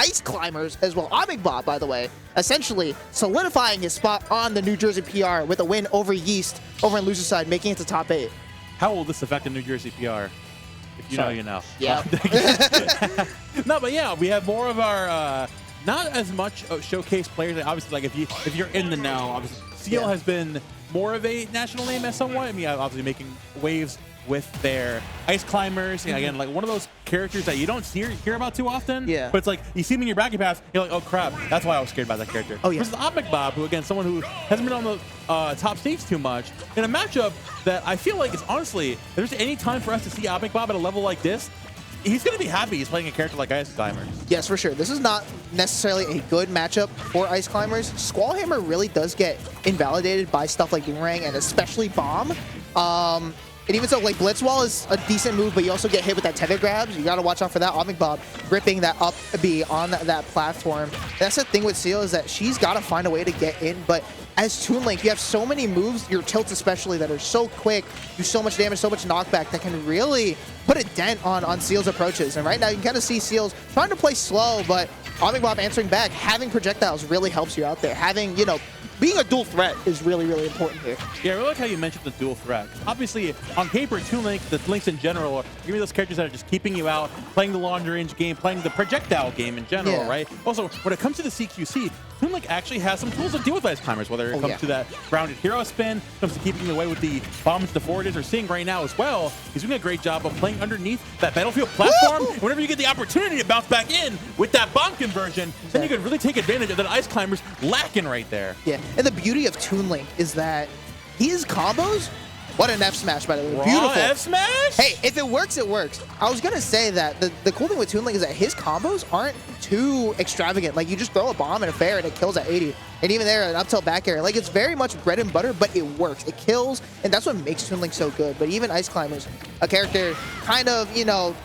Ice Climbers as well. Obmcbob, by the way, essentially solidifying his spot on the New Jersey PR with a win over Yeast over in loser side, making it to top 8. How will this affect the New Jersey PR? If you know, you know. Yeah. No, but yeah, we have more of our not as much showcase players. Obviously, like if you're in the know, obviously Seel has been more of a national name as somewhat. I mean, obviously making waves with their Ice Climbers. And again, like one of those characters that you don't hear about too often. Yeah. But it's like you see him in your bracket pass, you're like, oh crap, that's why I was scared about that character. Oh yeah. Versus Obmcbob, who again, someone who hasn't been on the top stage too much, in a matchup that I feel like is honestly, if there's any time for us to see Obmcbob at a level like this, he's going to be happy he's playing a character like Ice Climbers. Yes, for sure. This is not necessarily a good matchup for Ice Climbers. Squallhammer really does get invalidated by stuff like Boomerang and especially Bomb. And even so, like Blitzwall is a decent move, but you also get hit with that tether grabs. You got to watch out for that. Obmcbob ripping that up B on that platform. That's the thing with Seel is that she's got to find a way to get in, but as Toon Link, you have so many moves, your tilts especially, that are so quick, do so much damage, so much knockback, that can really put a dent on Seel's approaches. And right now, you can kind of see Seel's trying to play slow, but Obmcbob answering back, having projectiles really helps you out there. Having, you know, being a dual threat is really, really important here. Yeah, I really like how you mentioned the dual threat. Obviously, on paper, Toon Link, the Links in general, are giving those characters that are just keeping you out, playing the long range game, playing the projectile game in general, right? Also, when it comes to the CQC, Toon Link actually has some tools to deal with Ice Climbers, whether it comes to that grounded hero spin, comes to keeping away with the bombs the forwarders are seeing right now as well. He's doing a great job of playing underneath that battlefield platform. And whenever you get the opportunity to bounce back in with that bomb conversion, then you can really take advantage of that Ice Climbers lacking right there. Yeah, and the beauty of Toon Link is that his combos, what an F smash, by the way. Beautiful. F smash? Hey, if it works, it works. I was going to say that the cool thing with Toon Link is that his combos aren't too extravagant. Like, you just throw a bomb and a fair and it kills at 80. And even there, an up tilt back air. Like, it's very much bread and butter, but it works. It kills, and that's what makes Toon Link so good. But even Ice Climbers, a character kind of, you know,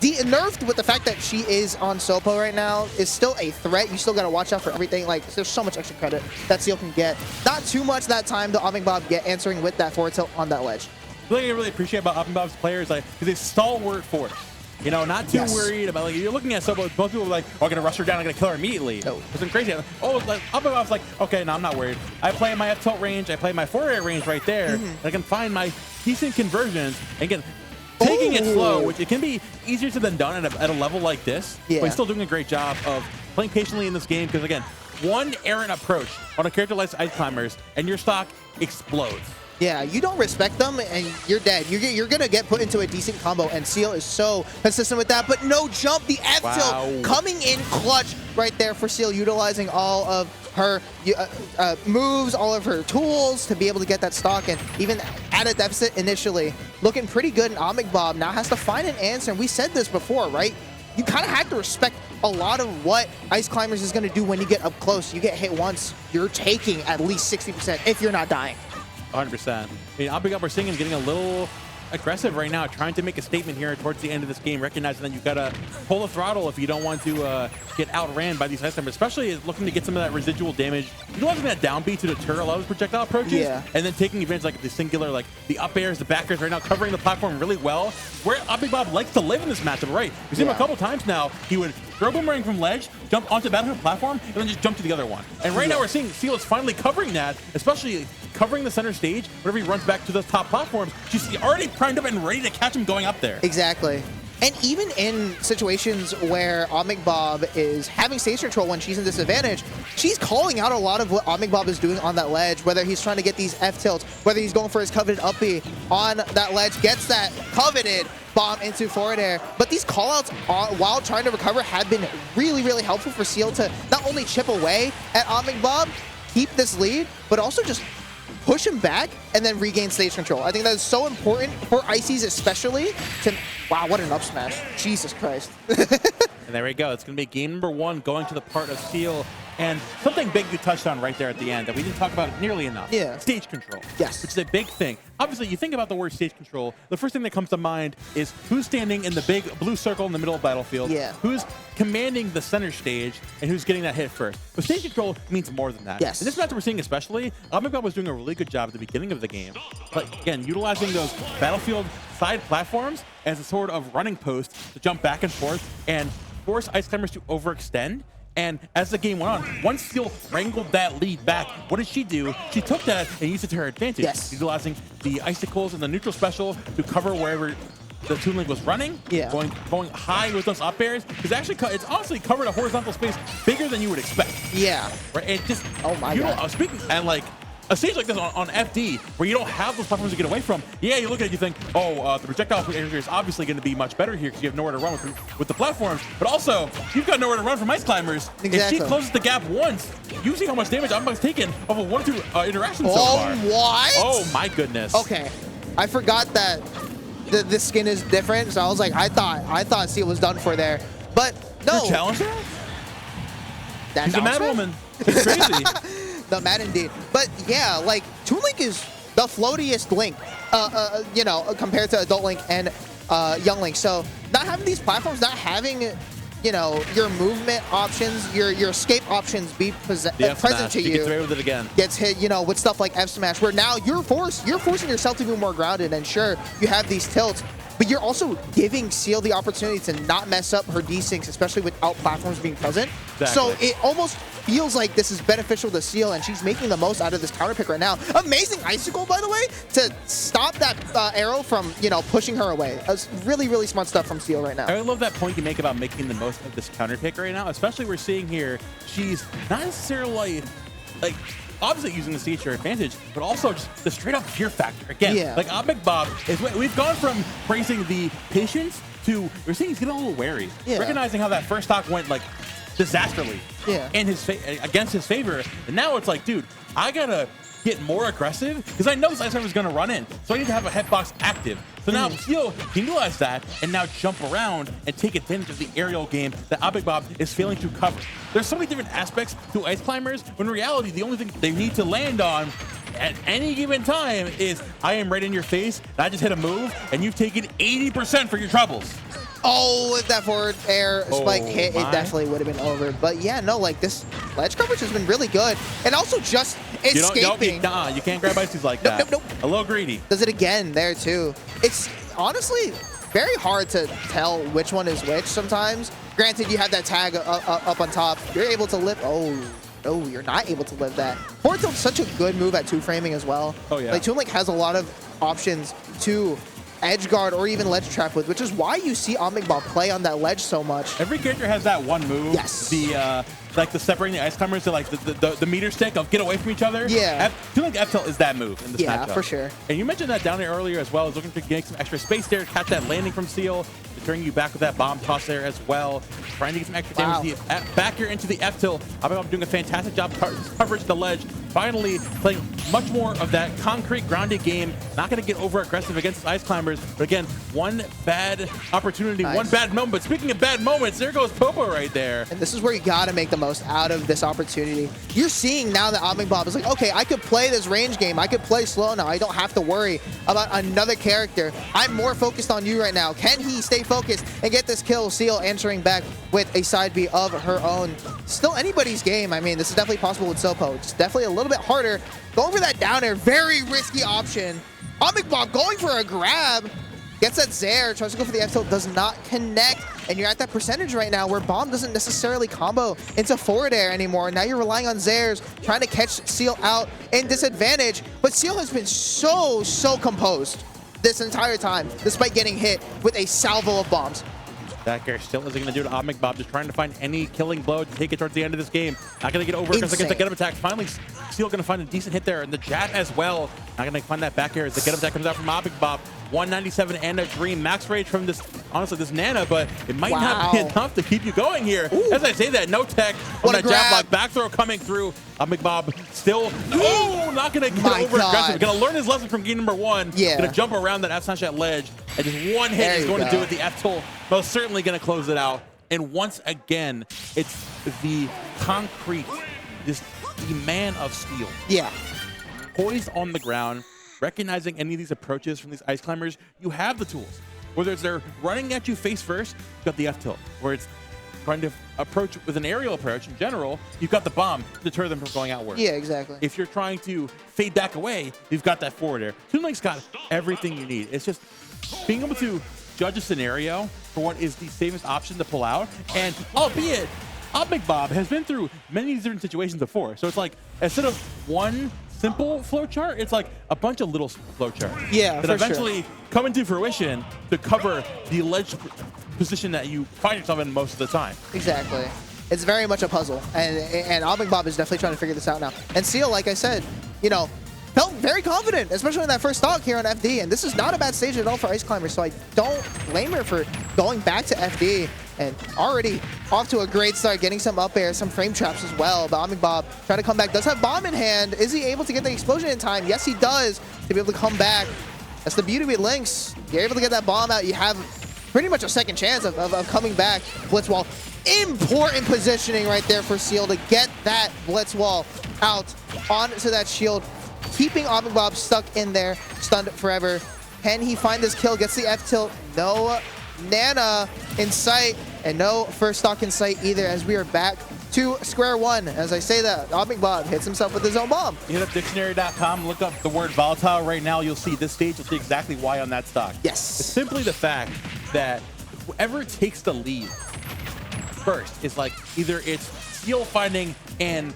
nerfed with the fact that she is on Sopo right now, is still a threat. You still got to watch out for everything. Like, there's so much extra credit that Seel can get. Not too much that time to Obmcbob get answering with that forward tilt on that ledge. The thing I really appreciate about Obmcbob's players, like, is a stalwart force. You know, not too worried about, like, you're looking at Sopo, most people are like, oh, I'm going to rush her down, I'm going to kill her immediately. No. It's crazy. Oh, like, Obmcbob's like, okay, no, I'm not worried. I play in my F-tilt range, I play my forward air range right there, and I can find my decent conversions, and again, taking it slow, which it can be easier said than done at a level like this, but he's still doing a great job of playing patiently in this game because, again, one errant approach on a character like Ice Climbers, and your stock explodes. Yeah, you don't respect them, and you're dead. You're going to get put into a decent combo, and Seel is so consistent with that, but no jump. The F-tilt coming in clutch right there for Seel, utilizing all of her moves, all of her tools to be able to get that stock, and even at a deficit initially, looking pretty good. And Obmcbob now has to find an answer, and we said this before, right? You kind of have to respect a lot of what Ice Climbers is going to do when you get up close. You get hit once, you're taking at least 60% if you're not dying. 100%. I mean, Obmcbob, we're seeing him getting a little aggressive right now, trying to make a statement here towards the end of this game, recognizing that you've got to pull the throttle if you don't want to get outran by these Ice Climbers, especially looking to get some of that residual damage. Utilizing that down B to deter a lot of those projectile approaches, and then taking advantage like the singular, like the up airs, the back airs right now, covering the platform really well. Where Obmcbob likes to live in this matchup, right? We've seen him a couple times now. He would throw Boomerang from ledge, jump onto the battlefield platform, and then just jump to the other one. And right now we're seeing Seel is finally covering that, especially covering the center stage. Whenever he runs back to those top platforms, she's already primed up and ready to catch him going up there. Exactly. And even in situations where Obmcbob is having stage control when she's in disadvantage, she's calling out a lot of what Obmcbob is doing on that ledge, whether he's trying to get these F-tilts, whether he's going for his coveted up B on that ledge, gets that coveted bomb into forward air. But these callouts while trying to recover have been really, really helpful for Seel to not only chip away at Obmcbob, keep this lead, but also just push him back and then regain stage control. I think that is so important for Ices especially to... Wow, what an up smash. Jesus Christ. And there we go. It's going to be game number 1 going to the part of Seel. And something big you touched on right there at the end that we didn't talk about nearly enough. Yeah. Stage control. Yes. Which is a big thing. Obviously, you think about the word stage control, the first thing that comes to mind is who's standing in the big blue circle in the middle of the battlefield, who's commanding the center stage, and who's getting that hit first. But stage control means more than that. Yes. And this match we're seeing especially, Obmcbob was doing a really good job at the beginning of the game. But again, utilizing those battlefield side platforms as a sort of running post to jump back and forth and forced Ice Climbers to overextend. And as the game went on, once Seel wrangled that lead back, what did she do? She took that and used it to her advantage, utilizing the icicles and the neutral special to cover wherever the Toon Link was running, going high with those up airs. It's honestly covered a horizontal space bigger than you would expect. Yeah. Right? And just, oh my God. Speaking, and like, a stage like this on FD, where you don't have those platforms to get away from, yeah, you look at it, you think, oh, the projectile area is obviously going to be much better here because you have nowhere to run with the platforms, but also, you've got nowhere to run from Ice Climbers. Exactly. If she closes the gap once, you see how much damage Obmcbob's taken over 1 or 2 interactions so far. What? Oh, my goodness. Okay. I forgot that the skin is different, so I was like, I thought Seel was done for there, but no. Your challenger? She's a mad woman. It's crazy. The mad indeed. But yeah, like Toon Link is the floatiest Link, you know, compared to Adult Link and Young Link. So not having these platforms, not having, you know, your movement options, your escape options be present to you. Gets away with it again. Gets hit, you know, with stuff like F smash, where now you're forcing yourself to be more grounded. And sure, you have these tilts, but you're also giving Seel the opportunity to not mess up her desyncs, especially without platforms being present. Exactly. So it almost feels like this is beneficial to Seel, and she's making the most out of this counter pick right now. Amazing icicle, by the way, to stop that arrow from, you know, pushing her away. Really, really smart stuff from Seel right now. I love that point you make about making the most of this counter pick right now, especially we're seeing here, she's not necessarily like obviously using the stage to her advantage, but also just the straight up fear factor. Again, like Obmcbob is, we've gone from praising the patience to we're seeing he's getting a little wary, recognizing how that first stock went like disastrously in his against his favor, and now it's like, dude, I gotta get more aggressive because I know this ice is going to run in, so I need to have a hitbox active. So now Seel can utilize that and now jump around and take advantage of the aerial game that Obmcbob is failing to cover. There's so many different aspects to Ice Climbers, when in reality, the only thing they need to land on at any given time is, I am right in your face, and I just hit a move, and you've taken 80% for your troubles. Oh, if that forward air spike hit, it definitely would have been over. But yeah, no, like this ledge coverage has been really good. And also just escaping. You can't grab ices like that. Nope. A little greedy. Does it again there too. It's honestly very hard to tell which one is which sometimes. Granted, you have that tag up on top. You're able to lift. Oh, no, you're not able to live that. Forward tilt's such a good move at 2-framing as well. Oh, yeah. Like, Toon Link has a lot of options to edge guard or even ledge trap with, which is why you see Obmcbob play on that ledge so much. Every character has that one move. Yes. The like the separating the ice climbers to like the meter stick of get away from each other. Yeah. I feel like F tilt is that move in this matchup. Yeah, for sure. And you mentioned that down there earlier as well. Is looking to get some extra space there, catch that landing from Seel, deterring you back with that bomb toss there as well. Trying to get some extra damage back here into the F tilt. Obmcbob doing a fantastic job coverage the ledge. Finally playing much more of that concrete grounded game. Not going to get over aggressive against the ice climbers. But again, one bad opportunity, one bad moment. But speaking of bad moments, there goes Popo right there. And this is where you got to make the most out of this opportunity. You're seeing now that Obmcbob is like, okay, I could play this range game. I could play slow now. I don't have to worry about another character. I'm more focused on you right now. Can he stay focused and get this kill? Seel answering back with a side B of her own. Still anybody's game. I mean, this is definitely possible with Sopo. It's definitely a little bit harder. Going for that down air, very risky option. Obmcbob going for a grab. Gets that Zair, tries to go for the F tilt, does not connect. And you're at that percentage right now where Bomb doesn't necessarily combo into forward air anymore. Now you're relying on Zairs, trying to catch Seel out in disadvantage. But Seel has been so composed this entire time, despite getting hit with a salvo of bombs. That gear still isn't going to do to Obmcbob, just trying to find any killing blow to take it towards the end of this game. Not going to get over because against the get-up attack. Finally, Seel going to find a decent hit there, and the jab as well. Not going to find that back air as the get-up attack comes out from Obmcbob. 197 and a dream. Max rage from this, honestly, this Nana, but it might not be enough to keep you going here. Ooh. As I say that, no tech on that jab block. Back throw coming through. Obmcbob still, not going to get over aggressive. Going to learn his lesson from game number one. Going to jump around that F smash at ledge. And just one hit is going to do it. The F tilt most certainly going to close it out. And once again, it's the concrete, the man of steel. Yeah. Poised on the ground. Recognizing any of these approaches from these ice climbers, you have the tools. Whether it's they're running at you face first, you've got the F tilt. Where it's trying to approach with an aerial approach in general, you've got the bomb to deter them from going outward. Yeah, exactly. If you're trying to fade back away, you've got that forward air. Toon Link's got everything you need. It's just being able to judge a scenario for what is the safest option to pull out. And albeit, Obmcbob has been through many different situations before. So it's like, instead of one simple flowchart, it's like a bunch of little flowcharts. Yeah, that eventually come into fruition to cover the alleged position that you find yourself in most of the time. Exactly. It's very much a puzzle, and Obmcbob is definitely trying to figure this out now. And Seel, like I said, you know, felt very confident, especially in that first stock here on FD. And this is not a bad stage at all for Ice Climber, so I don't blame her for going back to FD and already off to a great start, getting some up air, some frame traps as well. But Obmcbob trying to come back, does have bomb in hand. Is he able to get the explosion in time? Yes, he does, to be able to come back. That's the beauty with Lynx. You're able to get that bomb out. You have pretty much a second chance of coming back. Blitz wall. Important positioning right there for Seel to get that blitz wall out onto that shield, keeping Obmcbob stuck in there, stunned forever. Can he find this kill? Gets the F tilt. No Nana in sight, and no first stock in sight either, as we are back to square one. As I say that, Obmcbob hits himself with his own bomb. You hit up dictionary.com, look up the word volatile right now. You'll see this stage. You'll see exactly why on that stock. Yes. It's simply the fact that whoever takes the lead first is like, either it's Seel finding an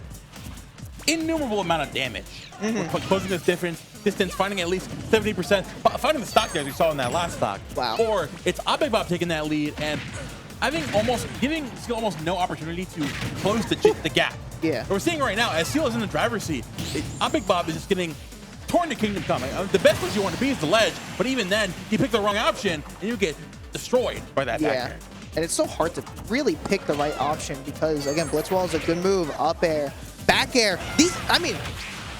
innumerable amount of damage, closing this distance, finding at least 70%, finding the stock there as we saw in that last stock. Wow. Or it's Obmcbob taking that lead and I think almost giving Seel almost no opportunity to close the gap. Yeah. What we're seeing right now, as Seel is in the driver's seat, Obmcbob is just getting torn to kingdom come. The best place you want to be is the ledge, but even then, you pick the wrong option and you get destroyed by that back air. And it's so hard to really pick the right option because, again, Blitzwall is a good move. Up air, back air. I mean,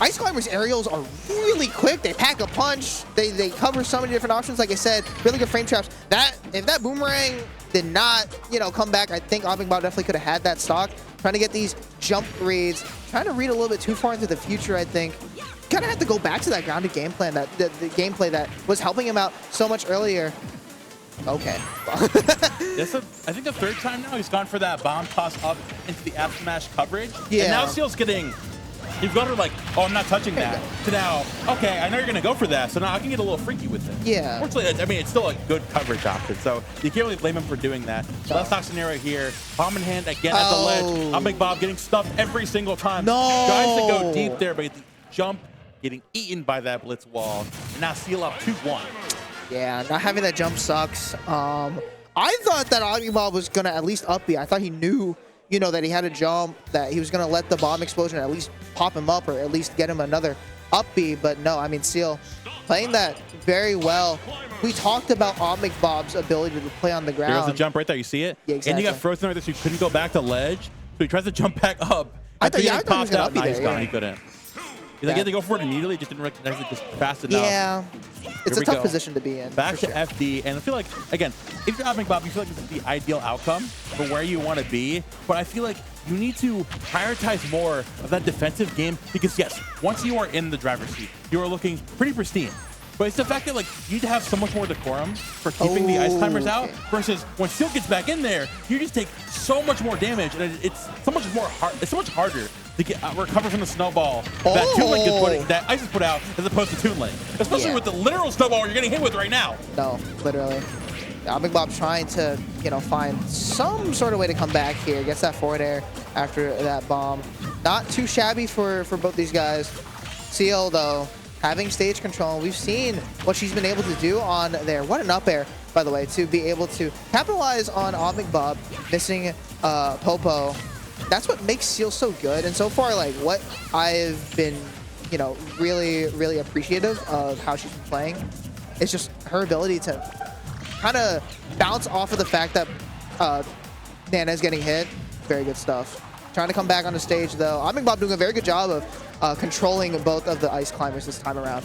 Ice Climber's aerials are really quick. They pack a punch. They cover so many different options. Like I said, really good frame traps. If that boomerang did not, you know, come back, I think Obmcbob definitely could have had that stock. Trying to get these jump reads. Trying to read a little bit too far into the future, I think. Kind of had to go back to that grounded game plan, the gameplay that was helping him out so much earlier. Okay. I think the third time now he's gone for that bomb toss up into the F smash coverage. Yeah. And now Seel's getting, you've gone to like, oh, I'm not touching that, to now, okay, I know you're going to go for that, so now I can get a little freaky with it. Yeah. Fortunately, I mean, it's still a good coverage option, so you can't really blame him for doing that. So last stock scenario here, bomb in hand again at the ledge. Obmcbob getting stuffed every single time. No. Tries to go deep there, but the jump getting eaten by that blitz wall. And now Seel up 2-1. Yeah, not having that jump sucks. I thought that Obmcbob was going to at least up B. I thought he knew, you know, that he had a jump, that he was going to let the bomb explosion at least pop him up or at least get him another up B. But no, I mean, Seel playing that very well. We talked about Obmcbob's ability to play on the ground. There's the jump right there. You see it? Yeah, exactly. And you got frozen right there, so you couldn't go back to ledge. So he tries to jump back up. I thought he was popped gonna out. up B Nice there, gone. yeah. He couldn't. He's like, he had to go for it immediately, just didn't recognize it just fast enough. Yeah, it's a tough position to be in. Back to FD, and I feel like, again, if you're Obmcbob, you feel like this is the ideal outcome for where you want to be, but I feel like you need to prioritize more of that defensive game because, yes, once you are in the driver's seat, you are looking pretty pristine. But it's the fact that, like, you need to have so much more decorum for keeping the Ice Climbers out versus when Seel gets back in there, you just take so much more damage, and it's so much more hard. It's so much harder to get recover from the snowball that Toon Link is putting, that Ice is put out, as opposed to Toon Link, especially with the literal snowball you're getting hit with right now. No, literally. Obmcbob trying to, you know, find some sort of way to come back here. Gets that forward air after that bomb. Not too shabby for both these guys. Seel, though, having stage control. We've seen what she's been able to do on there. What an up air, by the way, to be able to capitalize on Obmcbob missing Popo. That's what makes Seel so good. And so far, like, what I've been, you know, really, really appreciative of how she's been playing is just her ability to kind of bounce off of the fact that Nana is getting hit. Very good stuff. Trying to come back on the stage, though. Obmcbob doing a very good job of controlling both of the Ice Climbers this time around.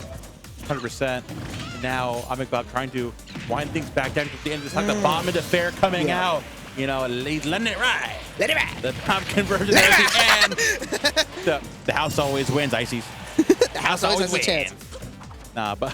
100%. Now Obmcbob trying to wind things back down to the end of this time. The bomb into fair coming out. You know, he's letting it ride. Let it ride. The bomb conversion at the end. The house always wins, Ices. The house always has a chance. Nah, but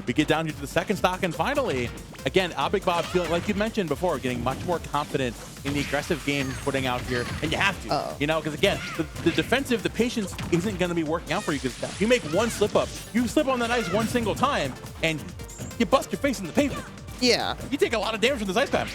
we get down here to the second stock, and finally, again, Obmcbob feeling, like you mentioned before, getting much more confident in the aggressive game he's putting out here, and you have to, you know, because again, the defensive, the patience isn't going to be working out for you, because you make one slip up, you slip on that ice one single time, and you bust your face in the pavement. Yeah. You take a lot of damage from this ice climber.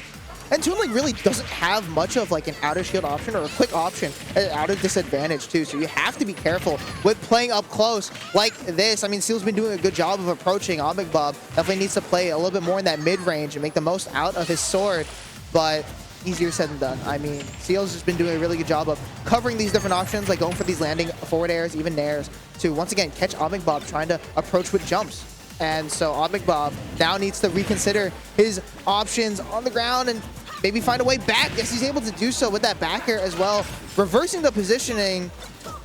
And Toon like really doesn't have much of like an outer shield option or a quick option out of disadvantage too. So you have to be careful with playing up close like this. I mean, Seel's been doing a good job of approaching Obmcbob. Definitely needs to play a little bit more in that mid range and make the most out of his sword. But easier said than done. I mean, Seel's just been doing a really good job of covering these different options, like going for these landing forward airs, even nairs, to once again catch Obmcbob trying to approach with jumps. And so Obmcbob now needs to reconsider his options on the ground and maybe find a way back. Yes, he's able to do so with that back air as well. Reversing the positioning.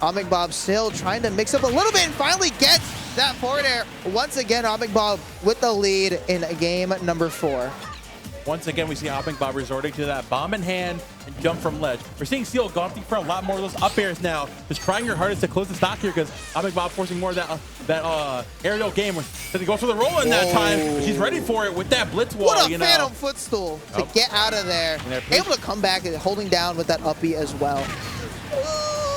Obmcbob still trying to mix up a little bit and finally gets that forward air. Once again, Obmcbob with the lead in game number 4. Once again, we see Obmcbob resorting to that bomb in hand and jump from ledge. We're seeing Seel go for a lot more of those up airs now. Just trying your hardest to close the stock here because Obmcbob forcing more of that aerial game. He goes for the roll in that time. She's ready for it with that blitz wall. What a phantom footstool to get out of there. Able to come back and holding down with that uppie as well.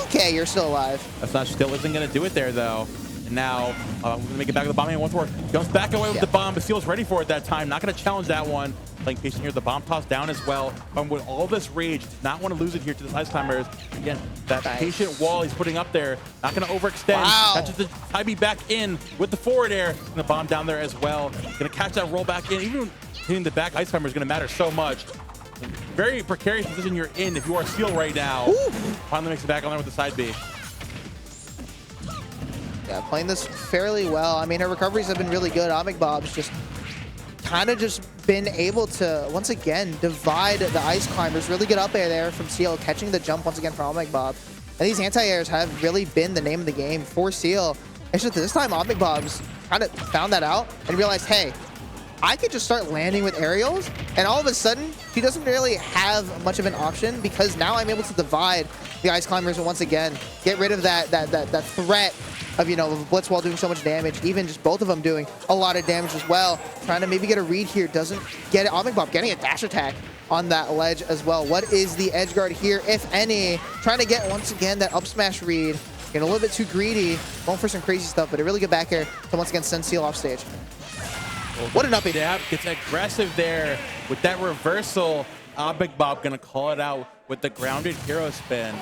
Okay, you're still alive. That's not still isn't going to do it there though. And now we're going to make it back to the bomb hand once more. Jumps back away with the bomb, but Seel's ready for it that time. Not going to challenge that one. Playing patient here, the bomb toss down as well. But with all this rage, not want to lose it here to the ice climbers. Again, that patient wall he's putting up there, not going to overextend. Wow. Catches the Tybee back in with the forward air. And the bomb down there as well. Going to catch that roll back in. Even hitting the back ice climber is going to matter so much. Very precarious position you're in if you are Seel right now. Ooh. Finally makes it back on there with the side B. Yeah, playing this fairly well. I mean, her recoveries have been really good. Obmcbob's just kind of just been able to, once again, divide the ice climbers. Really good up air there from Seel, catching the jump once again from Obmcbob. And these anti-airs have really been the name of the game for Seel. It's just this time Obmcbob's kind of found that out and realized, hey, I could just start landing with aerials, and all of a sudden, she doesn't really have much of an option because now I'm able to divide the ice climbers and once again get rid of that threat of, you know, blitz wall doing so much damage. Even just both of them doing a lot of damage as well. Trying to maybe get a read here, doesn't get it. Obmcbob getting a dash attack on that ledge as well. What is the edge guard here, if any? Trying to get once again that up smash read. Getting a little bit too greedy, going for some crazy stuff, but a really good back air to once again send Seel off stage. What an uppie. Dab gets aggressive there with that reversal. Obmcbob gonna call it out with the grounded hero spin.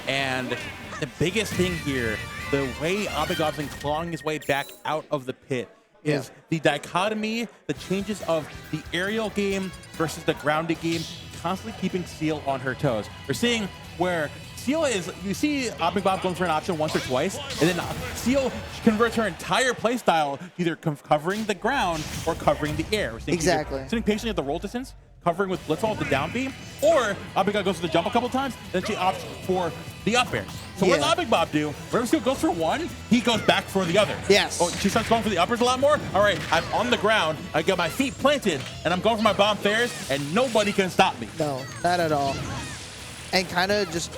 And the biggest thing here, the way Obmcbob's been clawing his way back out of the pit is the dichotomy, the changes of the aerial game versus the grounded game, constantly keeping Seel on her toes. We're seeing where Seel is, you see Obmcbob going for an option once or twice, and then Seel converts her entire playstyle either covering the ground or covering the air. We're seeing sitting patiently at the roll distance, covering with blitz wall with the down B, or Obmcbob goes for the jump a couple times, then she opts for the up air. So what does Obmcbob do? Whenever Seel goes for one, he goes back for the other. Yes. Oh, she starts going for the uppers a lot more. All right, I'm on the ground, I got my feet planted, and I'm going for my bomb fairs, and nobody can stop me. No, not at all. And kind of just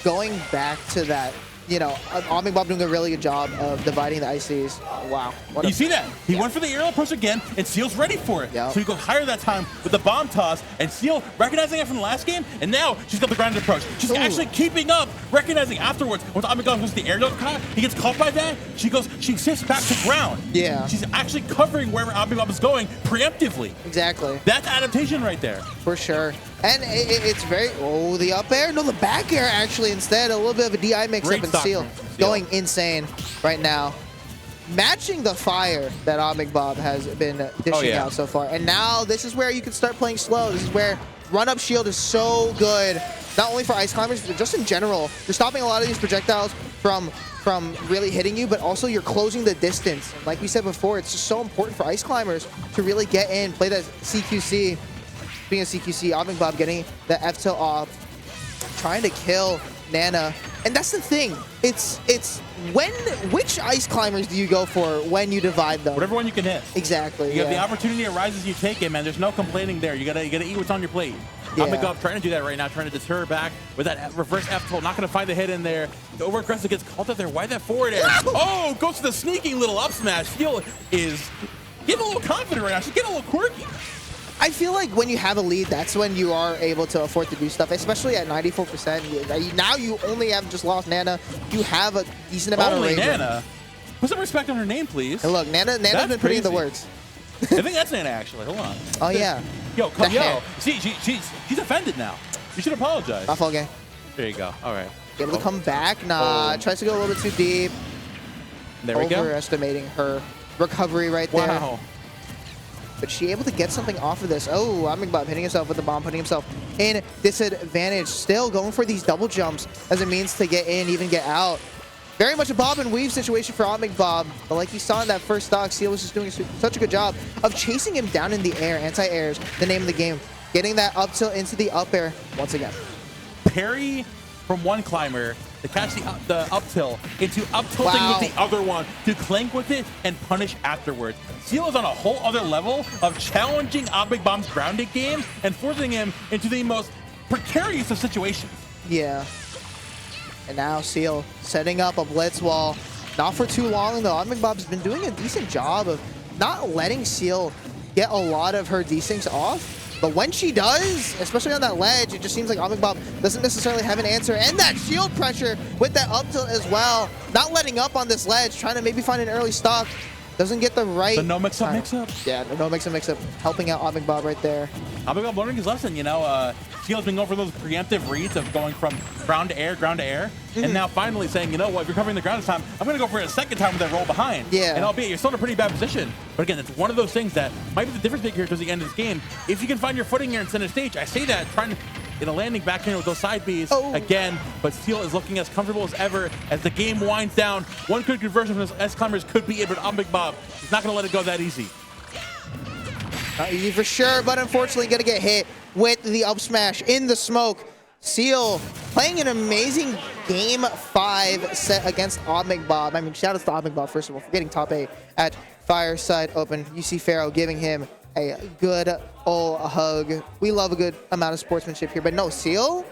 going back to that, you know, Obmcbob doing a really good job of dividing the ICs. Wow. You see that? He went for the aerial approach again, and Seel's ready for it. Yep. So he goes higher that time with the bomb toss, and Seel recognizing it from the last game, and now she's got the grounded approach. She's actually keeping up, recognizing afterwards, when Obmcbob goes to the aerial cut, he gets caught by that, she sits back to ground. Yeah. She's actually covering wherever Obmcbob is going preemptively. Exactly. That's adaptation right there. For sure. And it's very, the up air? No, the back air actually instead. A little bit of a DI mix-up, and Seel going insane right now. Matching the fire that Obmcbob has been dishing out so far. And now this is where you can start playing slow. This is where run-up shield is so good, not only for ice climbers, but just in general. You're stopping a lot of these projectiles from really hitting you, but also you're closing the distance. Like we said before, it's just so important for ice climbers to really get in, play that CQC. Being a CQC, Obmcbob getting the F-tilt off, trying to kill Nana. And that's the thing. It's which ice climbers do you go for when you divide them? Whatever one you can hit. Exactly. You got the opportunity arises, you take it, man. There's no complaining there. You gotta eat what's on your plate. Obmcbob trying to do that right now, trying to deter her back with that reverse F-tilt. Not gonna find the hit in there. The over aggressive gets called out there. Why that forward air? Oh, goes to the sneaky little up smash. Seel is getting a little confident right now. She's getting a little quirky. I feel like when you have a lead, that's when you are able to afford to do stuff, especially at 94%. Now you only have just lost Nana. You have a decent amount of range. Nana? Put some respect on her name, please. And look, Nana's been putting in the works. I think that's Nana, actually. Hold on. Oh, yeah. Yo, she's offended now. You should apologize. Buffalo gang. There you go. All right. Able to come back. Nah, tries to go a little bit too deep. There we go. Overestimating her recovery right there. Wow. But she able to get something off of this. Oh, Obmcbob hitting himself with the bomb, putting himself in disadvantage. Still going for these double jumps as a means to get in, even get out. Very much a bob and weave situation for Obmcbob. But like you saw in that first stock, Seel was just doing such a good job of chasing him down in the air. Anti-airs, the name of the game. Getting that up tilt into the up air once again. Parry from one climber to catch the up tilt into up tilting with the other one to clank with it and punish afterwards. Seel is on a whole other level of challenging Obmcbob's grounded game and forcing him into the most precarious of situations. Yeah. And now Seel setting up a blitz wall. Not for too long though. Obmcbob's been doing a decent job of not letting Seel get a lot of her desyncs off. But when she does, especially on that ledge, it just seems like Obmcbob doesn't necessarily have an answer. And that shield pressure with that up tilt as well. Not letting up on this ledge, trying to maybe find an early stock. Doesn't get the right... The no mix-up mix-up. Yeah, the no mix-up helping out Obmcbob right there. Obmcbob learning his lesson, you know. Seel's been going for those preemptive reads of going from ground to air, and now finally saying, you know what, if you're covering the ground this time, I'm going to go for it a second time with that roll behind. Yeah. And albeit you're still in a pretty bad position. But again, it's one of those things that might be the difference maker towards the end of this game. If you can find your footing here in center stage, I say that, trying to get a landing back here with those side Bs again, but Seel is looking as comfortable as ever as the game winds down. One good conversion from his S-climbers could be it, but Obmcbob is not going to let it go that easy. Not easy for sure, but unfortunately going to get hit with the up smash in the smoke. Seel playing an amazing game 5 set against Obmcbob. I mean, shout out to Obmcbob, first of all, for getting top 8 at Fireside Open. You see Pharaoh giving him a good old hug. We love a good amount of sportsmanship here, but no, Seel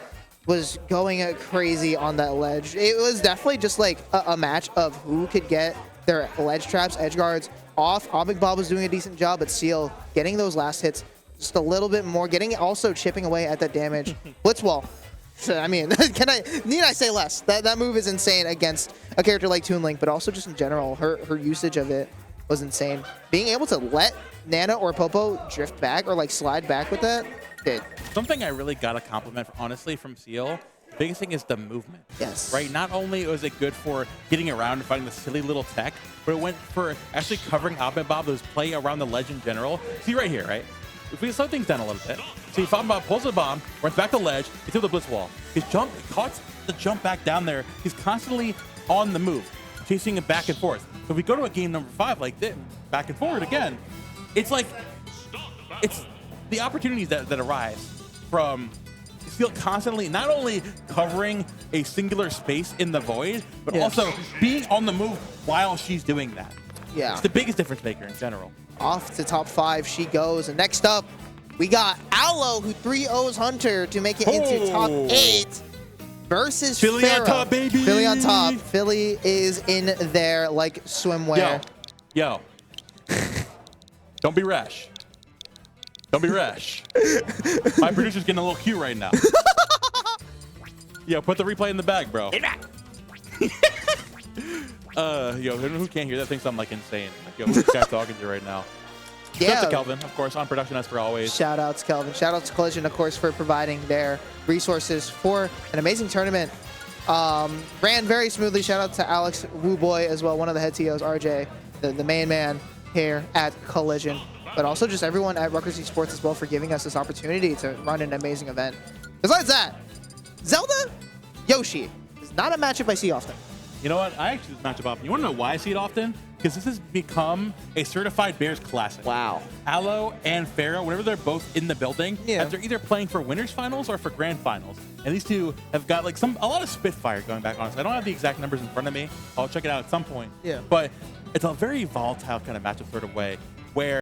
was going crazy on that ledge. It was definitely just like a match of who could get their ledge traps, edge guards off. Obmcbob was doing a decent job, but Seel getting those last hits just a little bit more, also chipping away at that damage. Blitzwall. So, I mean, need I say less? That move is insane against a character like Toon Link, but also just in general, her usage of it was insane. Being able to let Nana or Popo drift back or like slide back with that, did. Something I really got a compliment, honestly, from Seel. The biggest thing is the movement. Yes. Right? Not only was it good for getting around and finding the silly little tech, but it went for actually covering Obmcbob, those play around the ledge in general. See right here, right? If we slow things down a little bit, see Obmcbob pulls the bomb, runs back to ledge, into the blitz wall. His jump, caught the jump back down there. He's constantly on the move, chasing it back and forth. So if we go to a game number 5 like this, back and forward again, it's like, it's the opportunities that arise from Seel constantly not only covering a singular space in the void, but also being on the move while she's doing that. Yeah. It's the biggest difference maker in general. Off to top 5 she goes. And next up, we got Aloe, who 3-0s Hunter to make it into top 8 versus Philly Pharaoh. on top, baby. Philly on top. Philly is in there like swimwear. Yo. Don't be rash. Don't be rash. My producer's getting a little cute right now. Yo, put the replay in the bag, bro. Yo, who can't hear that thinks I'm like insane. Like, yo, who's this guy talking to right now? Yeah. Shout out to Kelvin, of course, on production as for always. Shout out to Kelvin. Shout out to Collision, of course, for providing their resources for an amazing tournament. Ran very smoothly. Shout out to Alex Wooboy as well, one of the head TOs, RJ, the main man here at Collision. But also just everyone at Rutgers Esports as well for giving us this opportunity to run an amazing event. Besides that, Zelda Yoshi is not a matchup I see often. You know what? I actually match up often. You want to know why I see it often? Because this has become a certified Bears classic. Wow. Aloe and Pharaoh, whenever they're both in the building, they're either playing for winners finals or for grand finals. And these two have got like a lot of spitfire going back on us. I don't have the exact numbers in front of me. I'll check it out at some point. Yeah. But it's a very volatile kind of matchup sort of way where